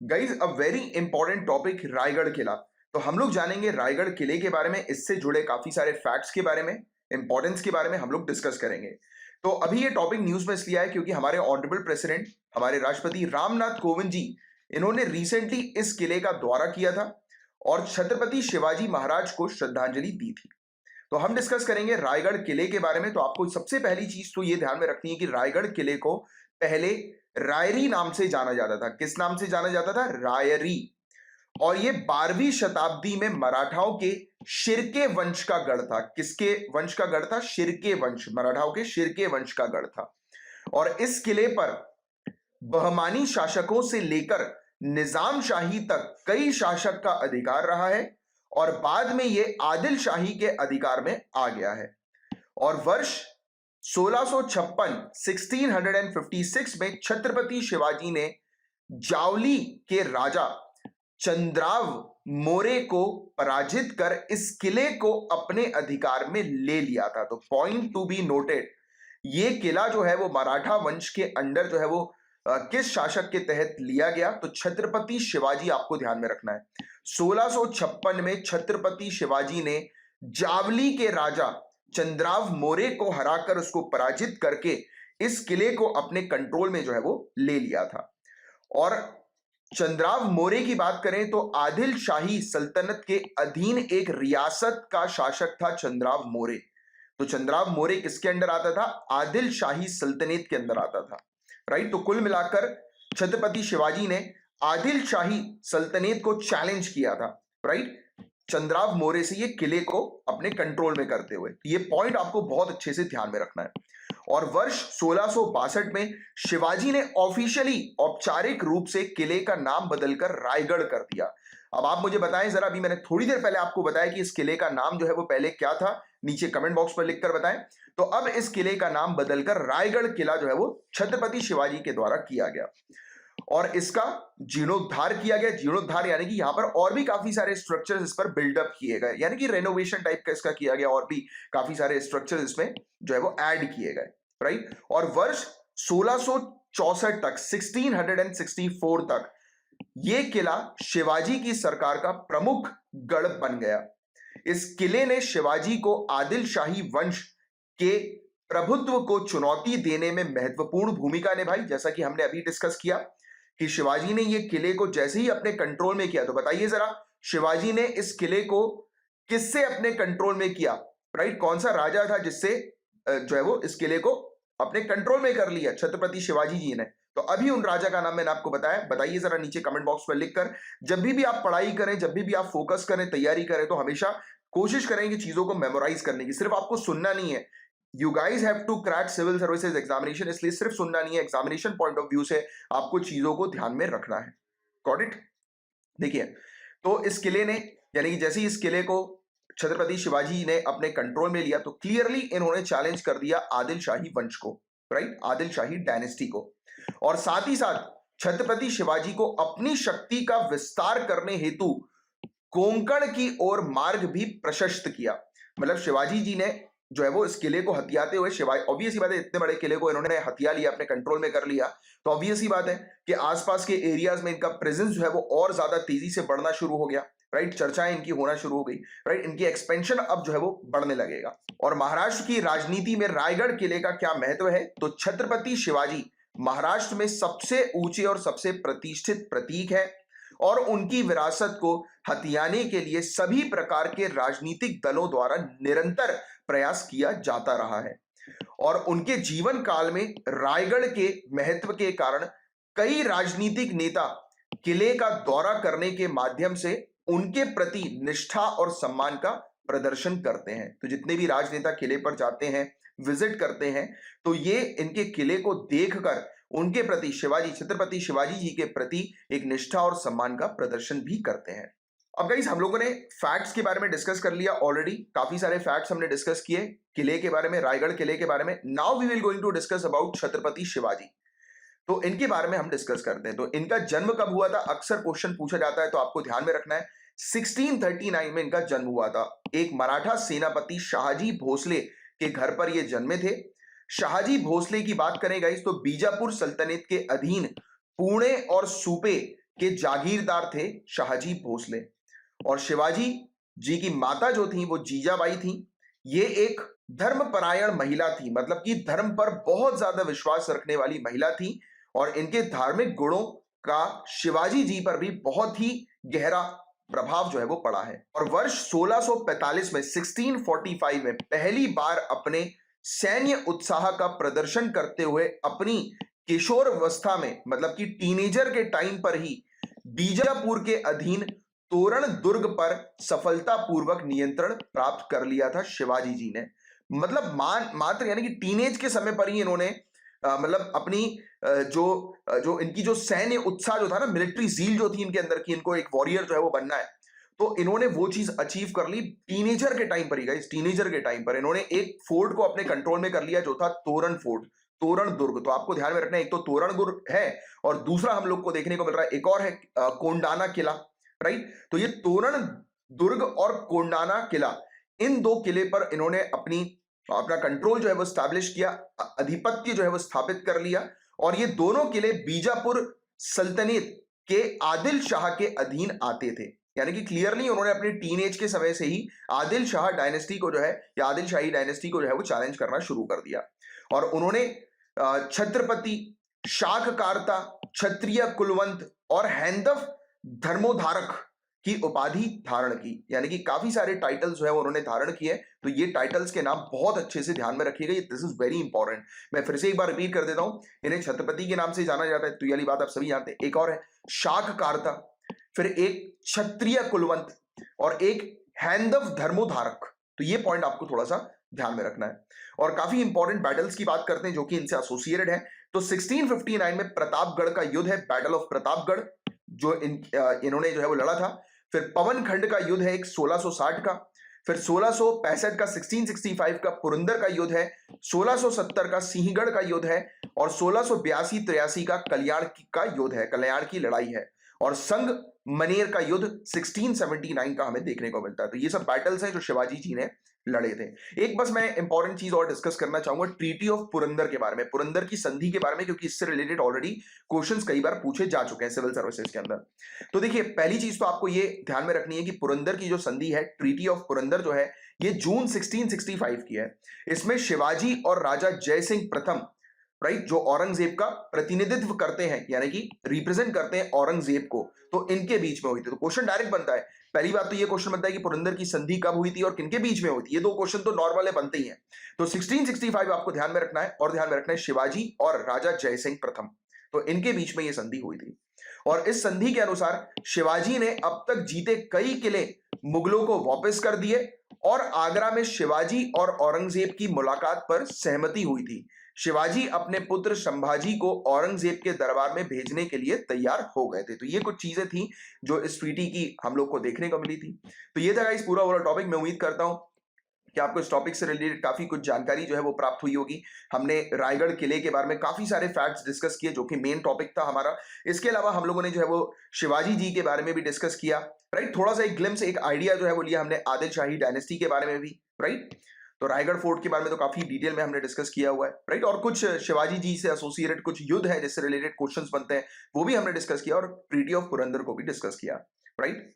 Guys a very important topic Raigad किला। तो हम लोग जानेंगे रायगढ़ किले के बारे में, इससे जुड़े काफी सारे फैक्ट्स के बारे में, इंपॉर्टेंस के बारे में हम लोग डिस्कस करेंगे। तो अभी ये टॉपिक न्यूज में इसलिए आया क्योंकि हमारे ऑनरेबल प्रेसिडेंट, हमारे राष्ट्रपति रामनाथ कोविंद जी, इन्होंने रिसेंटली इस किले का दौरा किया था और छत्रपति शिवाजी महाराज को श्रद्धांजलि दी थी। तो हम डिस्कस करेंगे रायगढ़ किले के बारे में। तो आपको सबसे पहली चीज तो ये ध्यान में रखनी है कि रायगढ़ किले को पहले रायरी नाम से जाना जाता था। किस नाम से जाना जाता था? रायरी। और ये 12वीं शताब्दी में मराठाओं के शिर्के वंश का गढ़ था। किसके वंश का गढ़ था? शिर्के वंश, मराठाओं के शिर्के वंश का गढ़ था। और इस किले पर बहमानी शासकों से लेकर निजाम शाही तक कई शासक का अधिकार रहा है और बाद में ये आदिल शाही के अधिकार में आ गया है। और वर्ष 1656 1656 में छत्रपति शिवाजी ने जावली के राजा चंद्राव मोरे को पराजित कर इस किले को अपने अधिकार में ले लिया था। तो पॉइंट टू बी नोटेड, ये किला जो है वो मराठा वंश के अंडर जो है वो किस शासक के तहत लिया गया? तो छत्रपति शिवाजी, आपको ध्यान में रखना है। 1656 में छत्रपति शिवाजी ने जावली के राजा चंद्राव मोरे को हराकर, उसको पराजित करके इस किले को अपने कंट्रोल में जो है वो ले लिया था। और चंद्राव मोरे की बात करें तो आदिल शाही सल्तनत के अधीन एक रियासत का शासक था चंद्राव मोरे। तो चंद्राव मोरे किसके अंडर आता था? आदिल शाही सल्तनत के अंदर आता था, राइट। तो कुल मिलाकर छत्रपति शिवाजी ने आदिल शाही सल्तनत को चैलेंज किया था, राइट, चंद्राव मोरे से, ये किले को अपने कंट्रोल में करते हुए। ये पॉइंट आपको बहुत अच्छे से ध्यान में रखना है। और वर्ष 1662 में शिवाजी ने ऑफिशियली, औपचारिक रूप से किले का नाम बदलकर रायगढ़ कर दिया। अब आप मुझे बताएं जरा, अभी मैंने थोड़ी देर पहले आपको बताया कि इस किले का नाम जो है वो पहले क्या था, नीचे कमेंट बॉक्स पर लिखकर बताएं। तो अब इस किले का नाम बदलकर रायगढ़ किला जो है वो छत्रपति शिवाजी के द्वारा किया गया और इसका जीर्णोद्धार किया गया। जीर्णोद्धार यानी कि यहां पर और भी काफी सारे स्ट्रक्चर्स इस पर बिल्डअप किए गए, यानी कि रेनोवेशन टाइप का इसका किया गया और भी काफी सारे स्ट्रक्चर्स इसमें जो है वो ऐड किए गए, राइट। और वर्ष 1664 तक, 1664 तक ये किला शिवाजी की सरकार का प्रमुख गढ़ बन गया। इस किले ने शिवाजी को आदिल शाही वंश के प्रभुत्व को चुनौती देने में महत्वपूर्ण भूमिका निभाई। जैसा कि हमने अभी डिस्कस किया कि शिवाजी ने ये किले को जैसे ही अपने कंट्रोल में किया, तो बताइए जरा, शिवाजी ने इस किले को किससे अपने कंट्रोल में किया, राइट? कौन सा राजा था जिससे जो है वो इस किले को अपने कंट्रोल में कर लिया? छत्रपति शिवाजी जी ने। तो अभी उन राजा का नाम मैंने आपको बताया, बताइए जरा नीचे कमेंट बॉक्स पर लिखकर। जब भी आप पढ़ाई करें, जब भी आप फोकस करें, तैयारी करें, तो हमेशा कोशिश करें कि चीजों को मेमोराइज करने की। सिर्फ आपको सुनना नहीं है, you guys have to crack civil services examination, इसलिए सिर्फ सुनना नहीं है, एग्जामिनेशन पॉइंट ऑफ व्यू से आपको चीजों को ध्यान में रखना है। Got it? देखिए, तो इस किले ने, यानी कि जैसे ही इस किले को छत्रपति शिवाजी ने अपने कंट्रोल में लिया, तो क्लियरली इन्होंने चैलेंज कर दिया आदिल शाही वंश को, राइट, आदिल शाही डायनेस्टी को। और साथ ही साथ छत्रपति शिवाजी को अपनी शक्ति का विस्तार करने हेतु कोंकण की ओर मार्ग भी प्रशस्त किया। मतलब शिवाजी जी ने जो है वो इस किले को हथियाते हुए, शिवाजी, ऑब्वियस ही बात है, इतने बड़े किले को इन्होंने हथिया लिया, अपने कंट्रोल में कर लिया, तो ऑब्वियस ही बात है कि आसपास के एरियाज में इनका प्रेजेंस जो है वो और ज्यादा तेजी से बढ़ना शुरू हो गया, राइट। चर्चाएं इनकी होना शुरू हो गई, राइट। इनकी एक्सपेंशन अब जो है वो बढ़ने लगेगा। और महाराष्ट्र की राजनीति में रायगढ़ किले का क्या महत्व है? तो छत्रपति शिवाजी महाराष्ट्र में सबसे ऊंचे और सबसे प्रतिष्ठित प्रतीक है और उनकी विरासत को हथियाने के लिए सभी प्रकार के राजनीतिक दलों द्वारा निरंतर प्रयास किया जाता रहा है। और उनके जीवन काल में रायगढ़ के महत्व के कारण कई राजनीतिक नेता किले का दौरा करने के माध्यम से उनके प्रति निष्ठा और सम्मान का प्रदर्शन करते हैं। तो जितने भी राजनेता किले पर जाते हैं, विजिट करते हैं, तो ये इनके किले को देखकर उनके प्रति, शिवाजी, छत्रपति शिवाजी जी के प्रति एक निष्ठा और सम्मान का प्रदर्शन भी करते हैं। अब गाइस, हम लोगों ने फैक्ट्स के बारे में डिस्कस कर लिया ऑलरेडी, काफी सारे फैक्ट्स हमने डिस्कस किए किले के बारे में, रायगढ़ किले के बारे में। Now we will going to discuss about Chhatrapati Shivaji. तो इनके बारे में हम डिस्कस करते हैं। तो इनका जन्म कब हुआ था? अक्सर क्वेश्चन पूछा जाता है, तो आपको ध्यान में रखना है। 1639 में इनका जन्म हुआ था। एक मराठा सेनापति शाहजी भोसले के घर पर ये जन्मे थे। शाहजी भोसले की बात करें गाइस, तो बीजापुर सल्तनत के अधीन पुणे और सूपे के जागीरदार थे शाहजी भोसले। और शिवाजी जी की माता जो थी वो जीजाबाई थी। ये एक धर्मपरायण महिला थी, मतलब कि धर्म पर बहुत ज्यादा विश्वास रखने वाली महिला थी। और इनके धार्मिक गुणों का शिवाजी जी पर भी बहुत ही गहरा प्रभाव जो है वो पड़ा है। और वर्ष 1645 में 1645 में पहली बार अपने सैन्य उत्साह का प्रदर्शन करते हुए अपनी किशोर अवस्था में, मतलब कि टीनेजर के टाइम पर ही बीजापुर के अधीन तोरण दुर्ग पर सफलतापूर्वक नियंत्रण प्राप्त कर लिया था शिवाजी जी ने। मतलब मात्र यानी कि टीनेज के समय पर ही इन्होंने मतलब अपनी जो इनकी जो सैन्य उत्साह जो था ना, मिलिट्री ज़ील जो थी इनके अंदर की, इनको एक वॉरियर जो है वो बनना है, तो इन्होंने वो चीज अचीव कर ली टीनेजर के टाइम पर ही। गाइस, टीनेजर के टाइम पर इन्होंने एक फोर्ट को अपने कंट्रोल में कर लिया जो था तोरण फोर्ट, तोरण दुर्ग। तो आपको ध्यान में रखना है, एक तो तोरण दुर्ग है और दूसरा हम लोग को देखने को मिल रहा है एक और है कोंडाना किला, राइट। तो ये तोरण दुर्ग और कोंडाना किला, इन दो किले पर इन्होंने अपना कंट्रोल जो है वो स्टैब्लिश किया, आधिपत्य जो है वो स्थापित कर लिया। और ये दोनों किले बीजापुर सल्तनत के आदिल शाह के अधीन आते थे। यानी कि क्लियरली उन्होंने अपने टीनेज के समय से ही आदिल शाह डायनेस्टी को जो है, या आदिल शाही डायनेस्टी को जो है वो चैलेंज करना शुरू कर दिया। और उन्होंने छत्रपति, शाककारता, क्षत्रिय कुलवंत और हैंदव धर्मोधारक की उपाधि धारण की। यानी कि काफी सारे टाइटल्स जो है वो उन्होंने धारण किए। तो ये टाइटल्स के नाम बहुत अच्छे से ध्यान में रखिएगा, दिस इज वेरी इंपॉर्टेंट। मैं फिर से एक बार रिपीट कर देता हूं, इन्हें छत्रपति के नाम से जाना जाता है, तो ये वाली बात आप सभी जानते हैं। एक और है शाककारता, फिर एक क्षत्रिय कुलवंत और एक हैंदव धर्मोधारक। तो ये पॉइंट आपको थोड़ा सा ध्यान में रखना है। और काफी इंपॉर्टेंट बैटल्स की बात करते हैं जो कि इनसे एसोसिएटेड है। तो 1659 में प्रतापगढ़ का युद्ध है, बैटल ऑफ प्रतापगढ़, जो इन्होंने जो है वो लड़ा था। फिर पवन खंड का युद्ध है एक 1660 का। फिर 1665 का 1665 का पुरंदर का युद्ध है। 1670 का सिंहगढ़ का युद्ध है। और 1682-83 का कल्याण का युद्ध है, कल्याण की लड़ाई है। और संग मनेर का युद्ध 1679 का हमें देखने को मिलता है। तो ये सब बैटल्स हैं जो शिवाजी जी ने लड़े थे। एक बस मैं इंपॉर्टेंट चीज और डिस्कस करना चाहूंगा ट्रीटी ऑफ पुरंदर के बारे में, पुरंदर की संधि के बारे में, क्योंकि इससे रिलेटेड ऑलरेडी क्वेश्चंस कई बार पूछे जा चुके हैं सिविल सर्विसेज के अंदर। तो देखिए, पहली चीज तो आपको ये ध्यान में रखनी है कि पुरंदर की जो संधि है, ट्रीटी ऑफ पुरंदर जो है, ये जून 1665 की है। इसमें शिवाजी और राजा जय सिंह प्रथम, राइट, जो औरंगजेब का प्रतिनिधित्व करते हैं, यानी कि रिप्रेजेंट करते हैं औरंगजेब को, तो इनके बीच में हुई थी। तो क्वेश्चन डायरेक्ट बनता है, पहली बात तो ये क्वेश्चन बनता है कि पुरंदर की संधि कब हुई थी और किनके बीच में हुई थी। ये दो क्वेश्चन तो नॉर्मल है, बनते ही हैं। तो 1665 आपको ध्यान में रखना है, और ध्यान में रखना है शिवाजी और राजा जय सिंह प्रथम, तो इनके बीच में ये संधि हुई थी। और इस संधि के अनुसार शिवाजी ने अब तक जीते कई किले मुगलों को वापस कर दिए, और आगरा में शिवाजी और औरंगजेब की मुलाकात पर सहमति हुई थी। शिवाजी अपने पुत्र संभाजी को औरंगजेब के दरबार में भेजने के लिए तैयार हो गए थे। तो ये कुछ चीजें थी जो इस ट्रीटी की हम लोग को देखने को मिली थी। तो ये था गाइस पूरा ओवरऑल टॉपिक। मैं उम्मीद करता हूं कि आपको इस टॉपिक से रिलेटेड काफी कुछ जानकारी जो है वो प्राप्त हुई होगी। हमने रायगढ़ किले के बारे में काफी सारे फैक्ट्स डिस्कस किए, जो कि मेन टॉपिक था हमारा। इसके अलावा हम लोगों ने जो है वो शिवाजी जी के बारे में भी डिस्कस किया, राइट। थोड़ा सा एक ग्लिम्स, एक आइडिया जो है वो लिया हमने आदिल शाही डायनेस्टी के बारे में भी, राइट। तो रायगढ़ फोर्ट के बारे में तो काफी डिटेल में हमने डिस्कस किया हुआ है, राइट। और कुछ शिवाजी जी से एसोसिएटेड कुछ युद्ध है जिससे रिलेटेड क्वेश्चंस बनते हैं, वो भी हमने डिस्कस किया, और ट्रीटी ऑफ पुरंदर को भी डिस्कस किया, राइट।